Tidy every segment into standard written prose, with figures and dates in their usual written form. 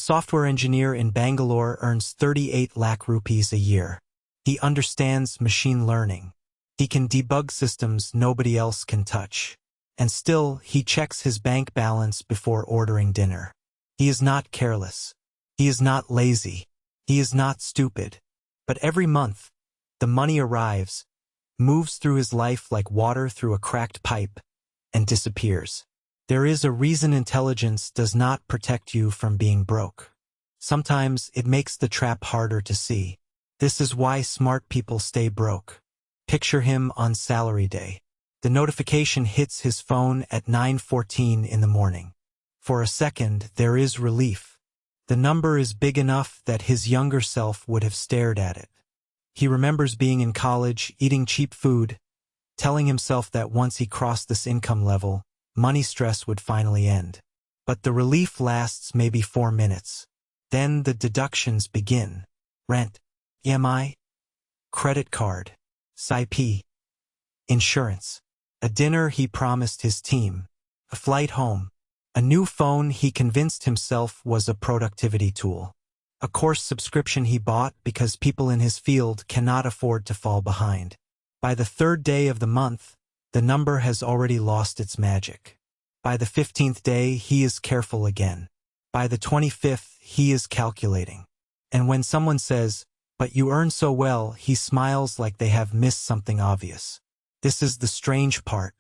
software engineer in Bangalore earns 38 lakh rupees a year. He understands machine learning. He can debug systems nobody else can touch. And still, he checks his bank balance before ordering dinner. He is not careless. He is not lazy. He is not stupid. But every month, the money arrives, moves through his life like water through a cracked pipe, and disappears. There is a reason intelligence does not protect you from being broke. Sometimes it makes the trap harder to see. This is why smart people stay broke. Picture him on salary day. The notification hits his phone at 9:14 in the morning. For a second, there is relief. The number is big enough that his younger self would have stared at it. He remembers being in college, eating cheap food, telling himself that once he crossed this income level, money stress would finally end. But the relief lasts maybe 4 minutes. Then the deductions begin. Rent, EMI, credit card, SIP, insurance, a dinner he promised his team, a flight home, a new phone he convinced himself was a productivity tool, a course subscription he bought because people in his field cannot afford to fall behind. By the 3rd day of the month, the number has already lost its magic. By the 15th day, he is careful again. By the 25th, he is calculating. And when someone says, "But you earn so well," he smiles like they have missed something obvious. This is the strange part.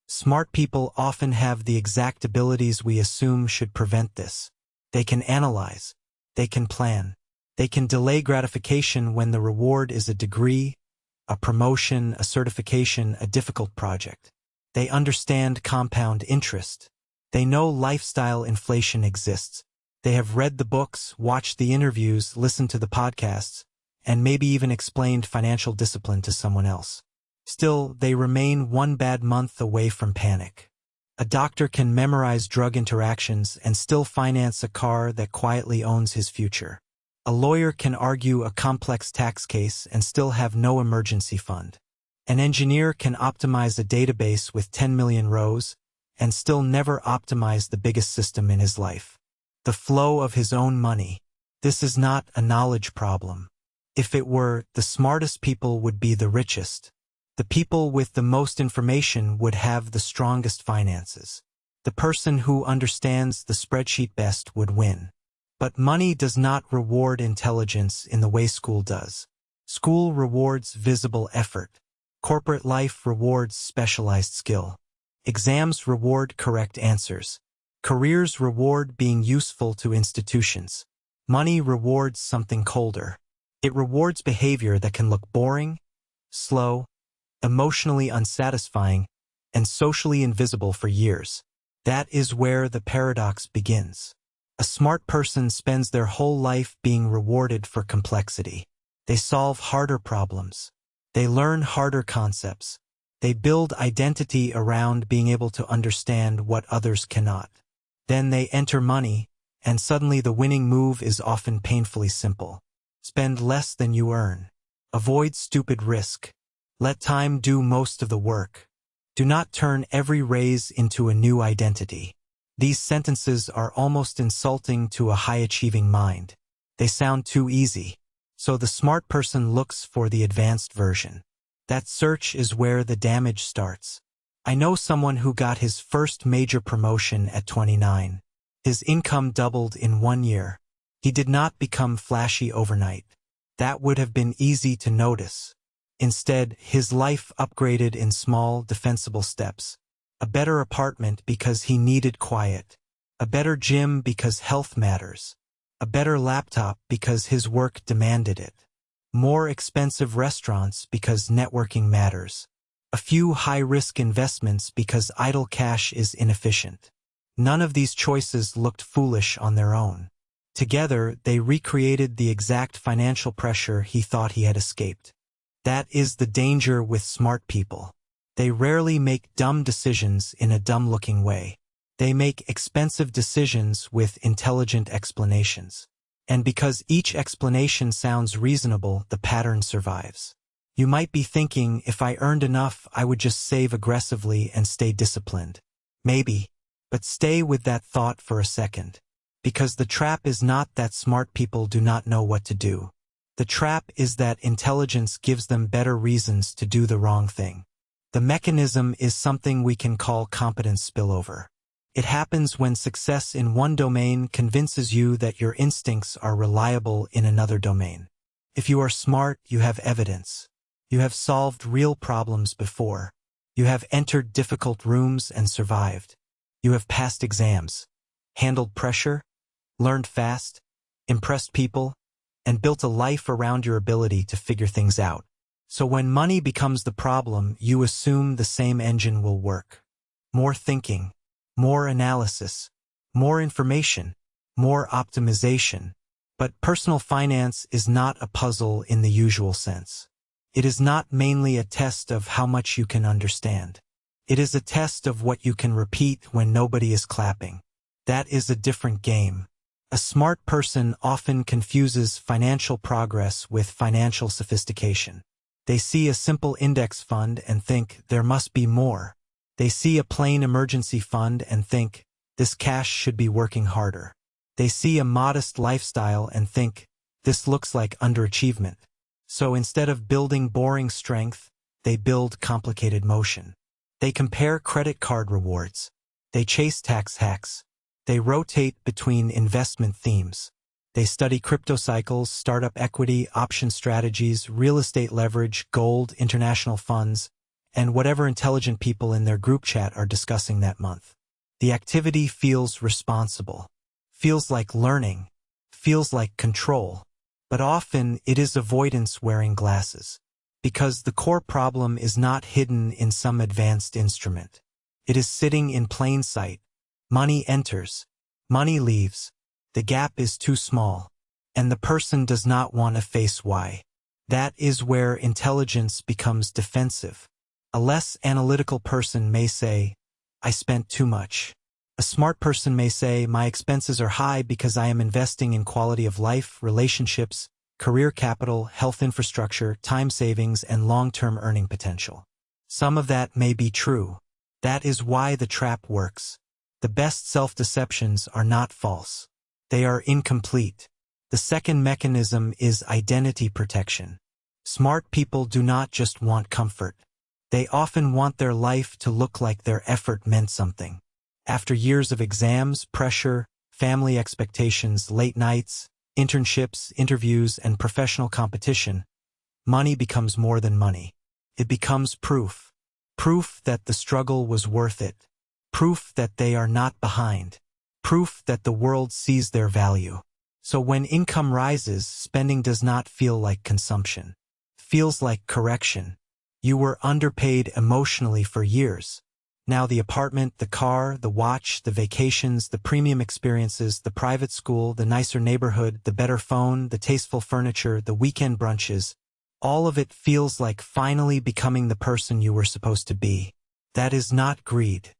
Smart people often have the exact abilities we assume should prevent this. They can analyze. They can plan. They can delay gratification when the reward is a degree, a promotion, a certification, a difficult project. They understand compound interest. They know lifestyle inflation exists. They have read the books, watched the interviews, listened to the podcasts, and maybe even explained financial discipline to someone else. Still, they remain one bad month away from panic. A doctor can memorize drug interactions and still finance a car that quietly owns his future. A lawyer can argue a complex tax case and still have no emergency fund. An engineer can optimize a database with 10 million rows and still never optimize the biggest system in his life. The flow of his own money. This is not a knowledge problem. If it were, the smartest people would be the richest. The people with the most information would have the strongest finances. The person who understands the spreadsheet best would win. But money does not reward intelligence in the way school does. School rewards visible effort. Corporate life rewards specialized skill. Exams reward correct answers. Careers reward being useful to institutions. Money rewards something colder. It rewards behavior that can look boring, slow, emotionally unsatisfying, and socially invisible for years. That is where the paradox begins. A smart person spends their whole life being rewarded for complexity. They solve harder problems. They learn harder concepts. They build identity around being able to understand what others cannot. Then they enter money, and suddenly the winning move is often painfully simple. Spend less than you earn. Avoid stupid risk. Let time do most of the work. Do not turn every raise into a new identity. These sentences are almost insulting to a high-achieving mind. They sound too easy. So the smart person looks for the advanced version. That search is where the damage starts. I know someone who got his first major promotion at 29. His income doubled in 1 year. He did not become flashy overnight. That would have been easy to notice. Instead, his life upgraded in small, defensible steps. A better apartment because he needed quiet. A better gym because health matters. A better laptop because his work demanded it. More expensive restaurants because networking matters. A few high-risk investments because idle cash is inefficient. None of these choices looked foolish on their own. Together, they recreated the exact financial pressure he thought he had escaped. That is the danger with smart people. They rarely make dumb decisions in a dumb-looking way. They make expensive decisions with intelligent explanations. And because each explanation sounds reasonable, the pattern survives. You might be thinking, if I earned enough, I would just save aggressively and stay disciplined. Maybe. But stay with that thought for a second. Because the trap is not that smart people do not know what to do. The trap is that intelligence gives them better reasons to do the wrong thing. The mechanism is something we can call competence spillover. It happens when success in one domain convinces you that your instincts are reliable in another domain. If you are smart, you have evidence. You have solved real problems before. You have entered difficult rooms and survived. You have passed exams, handled pressure, learned fast, impressed people, and built a life around your ability to figure things out. So when money becomes the problem, you assume the same engine will work. More thinking, more analysis, more information, more optimization. But personal finance is not a puzzle in the usual sense. It is not mainly a test of how much you can understand. It is a test of what you can repeat when nobody is clapping. That is a different game. A smart person often confuses financial progress with financial sophistication. They see a simple index fund and think there must be more. They see a plain emergency fund and think this cash should be working harder. They see a modest lifestyle and think this looks like underachievement. So instead of building boring strength, they build complicated motion. They compare credit card rewards. They chase tax hacks. They rotate between investment themes. They study crypto cycles, startup equity, option strategies, real estate leverage, gold, international funds, and whatever intelligent people in their group chat are discussing that month. The activity feels responsible, feels like learning, feels like control, but often it is avoidance wearing glasses. Because the core problem is not hidden in some advanced instrument. It is sitting in plain sight. Money enters, money leaves, the gap is too small, and the person does not want to face why. That is where intelligence becomes defensive. A less analytical person may say, I spent too much. A smart person may say, my expenses are high because I am investing in quality of life, relationships, career capital, health infrastructure, time savings, and long-term earning potential. Some of that may be true. That is why the trap works. The best self-deceptions are not false. They are incomplete. The second mechanism is identity protection. Smart people do not just want comfort. They often want their life to look like their effort meant something. After years of exams, pressure, family expectations, late nights, internships, interviews, and professional competition, money becomes more than money. It becomes proof. Proof that the struggle was worth it. Proof that they are not behind. Proof that the world sees their value. So when income rises, spending does not feel like consumption. It feels like correction. You were underpaid emotionally for years. Now the apartment, the car, the watch, the vacations, the premium experiences, the private school, the nicer neighborhood, the better phone, the tasteful furniture, the weekend brunches, all of it feels like finally becoming the person you were supposed to be. That is not greed.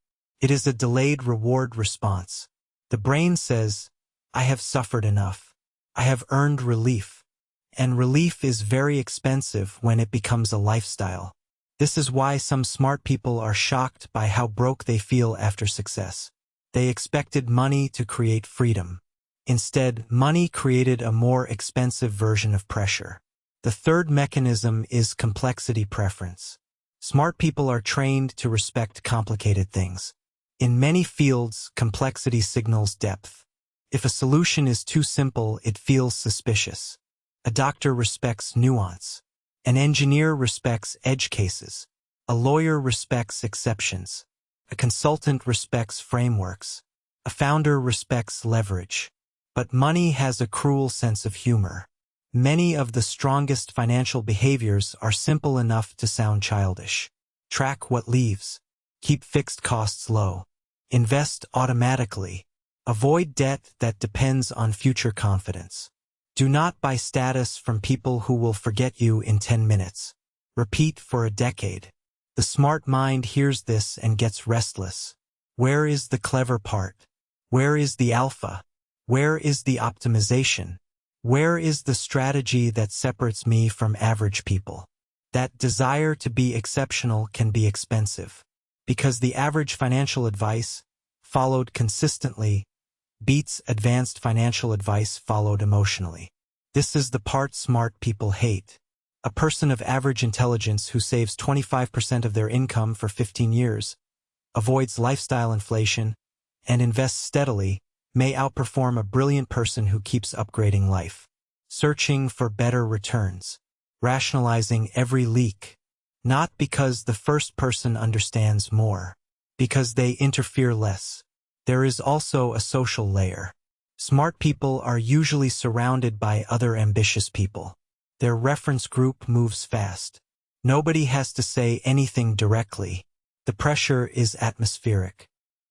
It is a delayed reward response. The brain says, I have suffered enough. I have earned relief. And relief is very expensive when it becomes a lifestyle. This is why some smart people are shocked by how broke they feel after success. They expected money to create freedom. Instead, money created a more expensive version of pressure. The third mechanism is complexity preference. Smart people are trained to respect complicated things. In many fields, complexity signals depth. If a solution is too simple, it feels suspicious. A doctor respects nuance. An engineer respects edge cases. A lawyer respects exceptions. A consultant respects frameworks. A founder respects leverage. But money has a cruel sense of humor. Many of the strongest financial behaviors are simple enough to sound childish. Track what leaves. Keep fixed costs low. Invest automatically. Avoid debt that depends on future confidence. Do not buy status from people who will forget you in 10 minutes. Repeat for a decade. The smart mind hears this and gets restless. Where is the clever part? Where is the alpha? Where is the optimization? Where is the strategy that separates me from average people? That desire to be exceptional can be expensive. Because the average financial advice, followed consistently, beats advanced financial advice followed emotionally. This is the part smart people hate. A person of average intelligence who saves 25% of their income for 15 years, avoids lifestyle inflation, and invests steadily, may outperform a brilliant person who keeps upgrading life. Searching for better returns. Rationalizing every leak. Not because the first person understands more. Because they interfere less. There is also a social layer. Smart people are usually surrounded by other ambitious people. Their reference group moves fast. Nobody has to say anything directly. The pressure is atmospheric.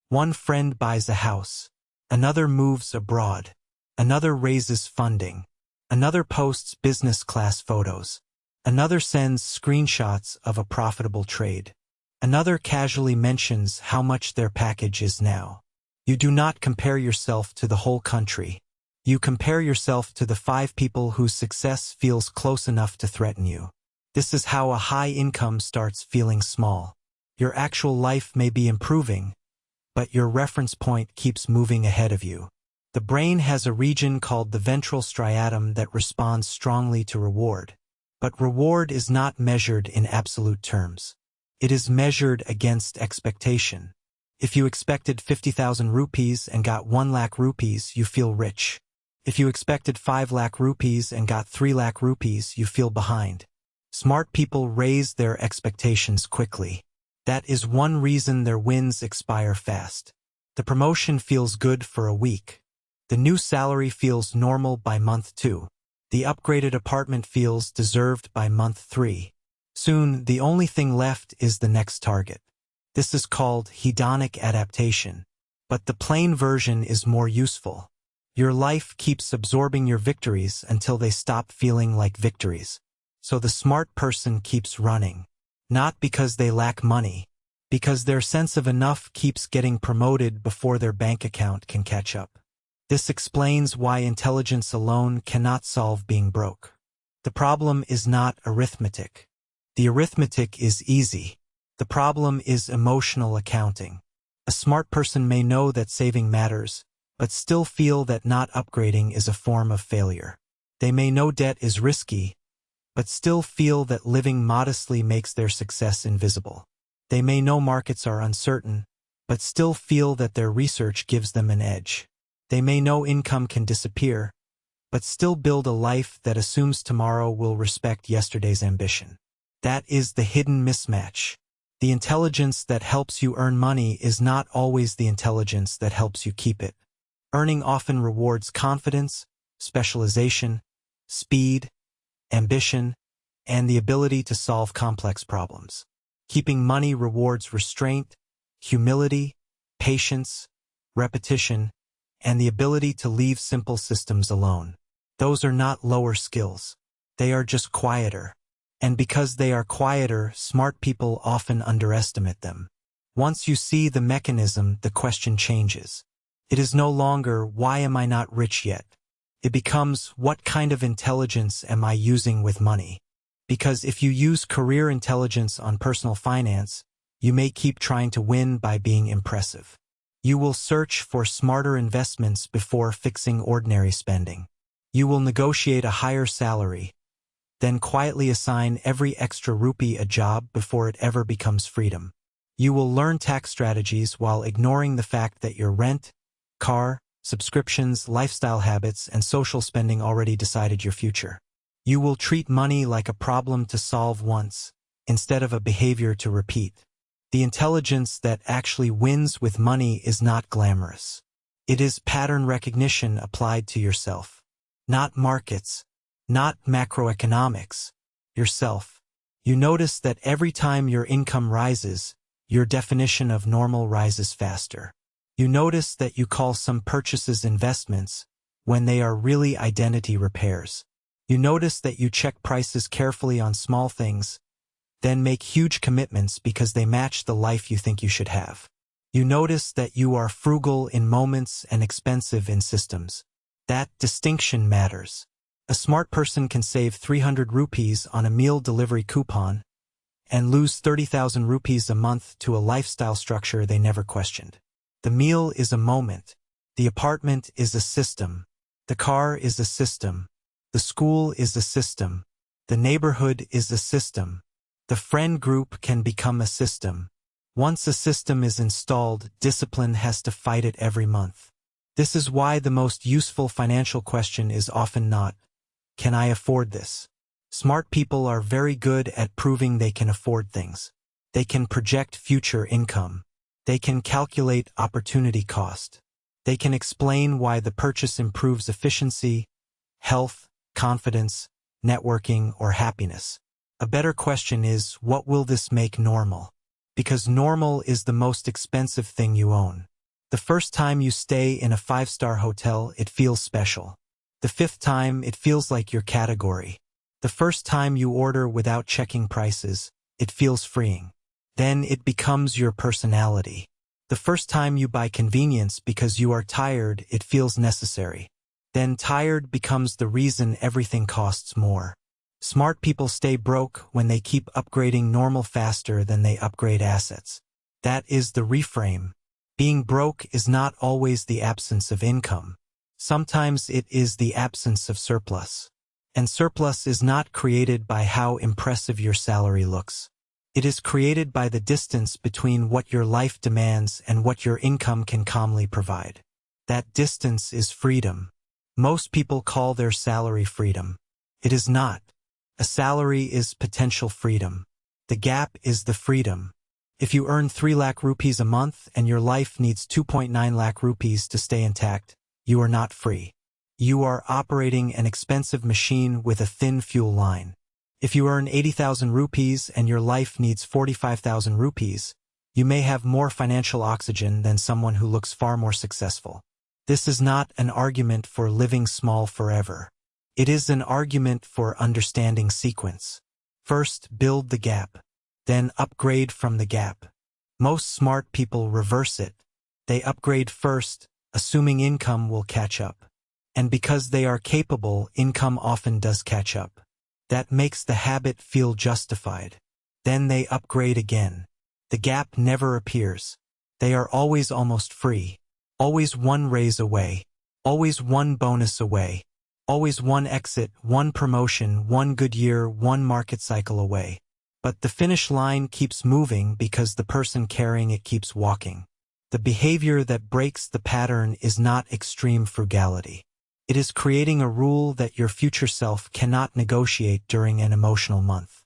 One friend buys a house. Another moves abroad. Another raises funding. Another posts business class photos. Another sends screenshots of a profitable trade. Another casually mentions how much their package is now. You do not compare yourself to the whole country. You compare yourself to the 5 people whose success feels close enough to threaten you. This is how a high income starts feeling small. Your actual life may be improving, but your reference point keeps moving ahead of you. The brain has a region called the ventral striatum that responds strongly to reward. But reward is not measured in absolute terms. It is measured against expectation. If you expected 50,000 rupees and got 1 lakh rupees, you feel rich. If you expected 5 lakh rupees and got 3 lakh rupees, you feel behind. Smart people raise their expectations quickly. That is one reason their wins expire fast. The promotion feels good for a week. The new salary feels normal by month 2. The upgraded apartment feels deserved by month 3. Soon, the only thing left is the next target. This is called hedonic adaptation. But the plain version is more useful. Your life keeps absorbing your victories until they stop feeling like victories. So the smart person keeps running. Not because they lack money, because their sense of enough keeps getting promoted before their bank account can catch up. This explains why intelligence alone cannot solve being broke. The problem is not arithmetic. The arithmetic is easy. The problem is emotional accounting. A smart person may know that saving matters, but still feel that not upgrading is a form of failure. They may know debt is risky, but still feel that living modestly makes their success invisible. They may know markets are uncertain, but still feel that their research gives them an edge. They may know income can disappear, but still build a life that assumes tomorrow will respect yesterday's ambition. That is the hidden mismatch. The intelligence that helps you earn money is not always the intelligence that helps you keep it. Earning often rewards confidence, specialization, speed, ambition, and the ability to solve complex problems. Keeping money rewards restraint, humility, patience, repetition, and the ability to leave simple systems alone. Those are not lower skills. They are just quieter. And because they are quieter, smart people often underestimate them. Once you see the mechanism, the question changes. It is no longer, why am I not rich yet? It becomes, what kind of intelligence am I using with money? Because if you use career intelligence on personal finance, you may keep trying to win by being impressive. You will search for smarter investments before fixing ordinary spending. You will negotiate a higher salary, then quietly assign every extra rupee a job before it ever becomes freedom. You will learn tax strategies while ignoring the fact that your rent, car, subscriptions, lifestyle habits, and social spending already decided your future. You will treat money like a problem to solve once, instead of a behavior to repeat. The intelligence that actually wins with money is not glamorous. It is pattern recognition applied to yourself. Not markets, not macroeconomics, yourself. You notice that every time your income rises, your definition of normal rises faster. You notice that you call some purchases investments when they are really identity repairs. You notice that you check prices carefully on small things, then make huge commitments because they match the life you think you should have. You notice that you are frugal in moments and expensive in systems. That distinction matters. A smart person can save 300 rupees on a meal delivery coupon and lose 30,000 rupees a month to a lifestyle structure they never questioned. The meal is a moment. The apartment is a system. The car is a system. The school is a system. The neighborhood is a system. The friend group can become a system. Once a system is installed, discipline has to fight it every month. This is why the most useful financial question is often not, "Can I afford this?" Smart people are very good at proving they can afford things. They can project future income. They can calculate opportunity cost. They can explain why the purchase improves efficiency, health, confidence, networking, or happiness. A better question is, what will this make normal? Because normal is the most expensive thing you own. The first time you stay in a 5-star hotel, it feels special. The 5th time, it feels like your category. The first time you order without checking prices, it feels freeing. Then it becomes your personality. The first time you buy convenience because you are tired, it feels necessary. Then tired becomes the reason everything costs more. Smart people stay broke when they keep upgrading normal faster than they upgrade assets. That is the reframe. Being broke is not always the absence of income. Sometimes it is the absence of surplus. And surplus is not created by how impressive your salary looks. It is created by the distance between what your life demands and what your income can calmly provide. That distance is freedom. Most people call their salary freedom. It is not. A salary is potential freedom. The gap is the freedom. If you earn 3 lakh rupees a month and your life needs 2.9 lakh rupees to stay intact, you are not free. You are operating an expensive machine with a thin fuel line. If you earn 80,000 rupees and your life needs 45,000 rupees, you may have more financial oxygen than someone who looks far more successful. This is not an argument for living small forever. It is an argument for understanding sequence. First, build the gap. Then upgrade from the gap. Most smart people reverse it. They upgrade first, assuming income will catch up. And because they are capable, income often does catch up. That makes the habit feel justified. Then they upgrade again. The gap never appears. They are always almost free. Always one raise away. Always one bonus away. Always one exit, one promotion, one good year, one market cycle away. But the finish line keeps moving because the person carrying it keeps walking. The behavior that breaks the pattern is not extreme frugality. It is creating a rule that your future self cannot negotiate during an emotional month.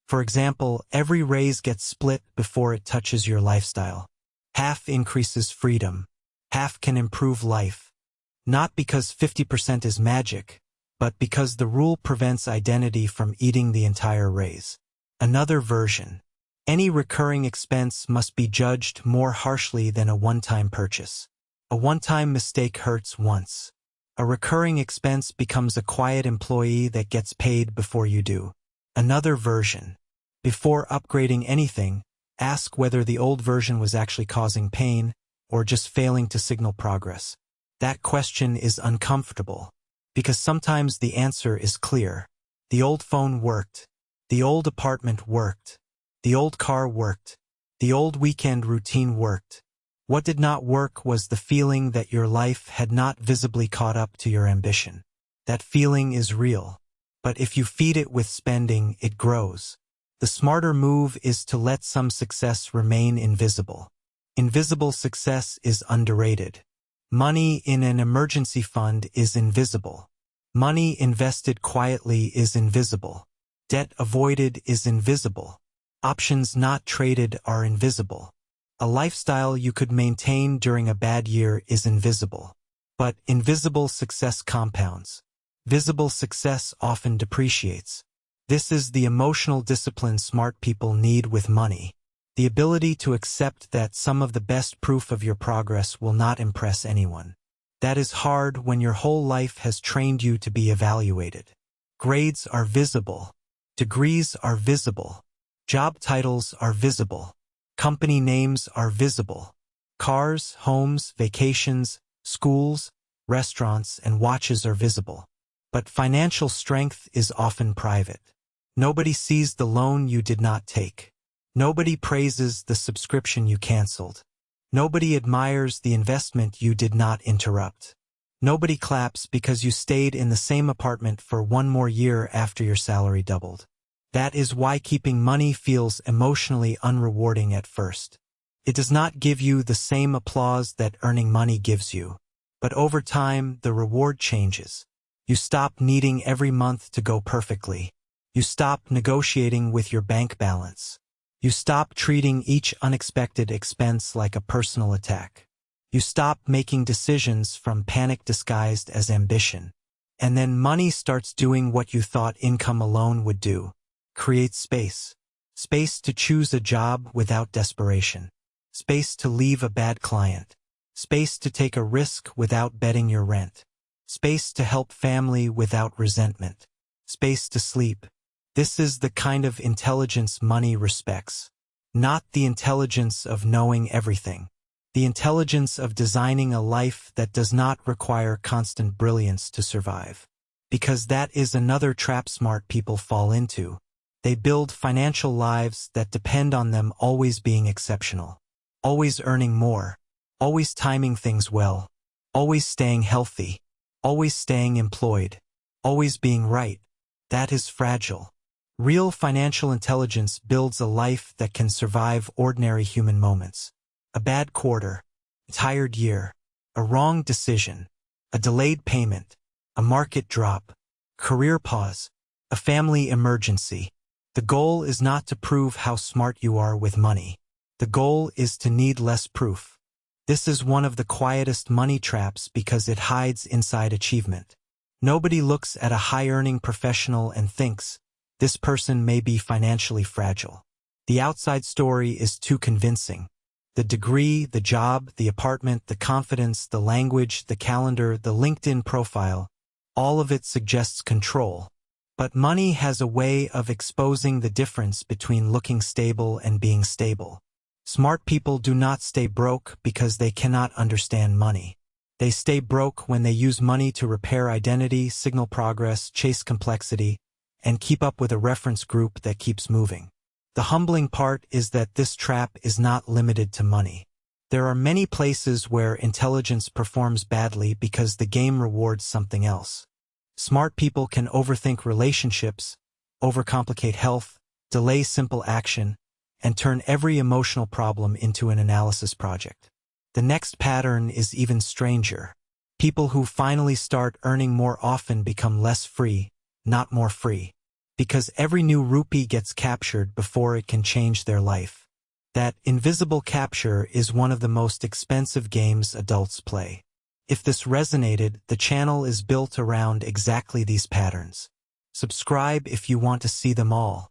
For example, every raise gets split before it touches your lifestyle. Half increases freedom. Half can improve life. Not because 50% is magic, but because the rule prevents identity from eating the entire raise. Another version. Any recurring expense must be judged more harshly than a one-time purchase. A one-time mistake hurts once. A recurring expense becomes a quiet employee that gets paid before you do. Another version. Before upgrading anything, ask whether the old version was actually causing pain or just failing to signal progress. That question is uncomfortable, because sometimes the answer is clear. The old phone worked. The old apartment worked. The old car worked. The old weekend routine worked. What did not work was the feeling that your life had not visibly caught up to your ambition. That feeling is real. But if you feed it with spending, it grows. The smarter move is to let some success remain invisible. Invisible success is underrated. Money in an emergency fund is invisible. Money invested quietly is invisible. Debt avoided is invisible. Options not traded are invisible. A lifestyle you could maintain during a bad year is invisible. But invisible success compounds. Visible success often depreciates. This is the emotional discipline smart people need with money. The ability to accept that some of the best proof of your progress will not impress anyone. That is hard when your whole life has trained you to be evaluated. Grades are visible. Degrees are visible. Job titles are visible. Company names are visible. Cars, homes, vacations, schools, restaurants, and watches are visible. But financial strength is often private. Nobody sees the loan you did not take. Nobody praises the subscription you canceled. Nobody admires the investment you did not interrupt. Nobody claps because you stayed in the same apartment for one more year after your salary doubled. That is why keeping money feels emotionally unrewarding at first. It does not give you the same applause that earning money gives you. But over time, the reward changes. You stop needing every month to go perfectly. You stop negotiating with your bank balance. You stop treating each unexpected expense like a personal attack. You stop making decisions from panic disguised as ambition. And then money starts doing what you thought income alone would do. Create space. Space to choose a job without desperation. Space to leave a bad client. Space to take a risk without betting your rent. Space to help family without resentment. Space to sleep. This is the kind of intelligence money respects. Not the intelligence of knowing everything. The intelligence of designing a life that does not require constant brilliance to survive. Because that is another trap smart people fall into. They build financial lives that depend on them always being exceptional. Always earning more. Always timing things well. Always staying healthy. Always staying employed. Always being right. That is fragile. Real financial intelligence builds a life that can survive ordinary human moments. A bad quarter, a tired year, a wrong decision, a delayed payment, a market drop, career pause, a family emergency. The goal is not to prove how smart you are with money. The goal is to need less proof. This is one of the quietest money traps because it hides inside achievement. Nobody looks at a high-earning professional and thinks, this person may be financially fragile. The outside story is too convincing. The degree, the job, the apartment, the confidence, the language, the calendar, the LinkedIn profile, all of it suggests control. But money has a way of exposing the difference between looking stable and being stable. Smart people do not stay broke because they cannot understand money. They stay broke when they use money to repair identity, signal progress, chase complexity, and keep up with a reference group that keeps moving. The humbling part is that this trap is not limited to money. There are many places where intelligence performs badly because the game rewards something else. Smart people can overthink relationships, overcomplicate health, delay simple action, and turn every emotional problem into an analysis project. The next pattern is even stranger. People who finally start earning more often become less free, not more free. Because every new rupee gets captured before it can change their life. That invisible capture is one of the most expensive games adults play. If this resonated, the channel is built around exactly these patterns. Subscribe if you want to see them all.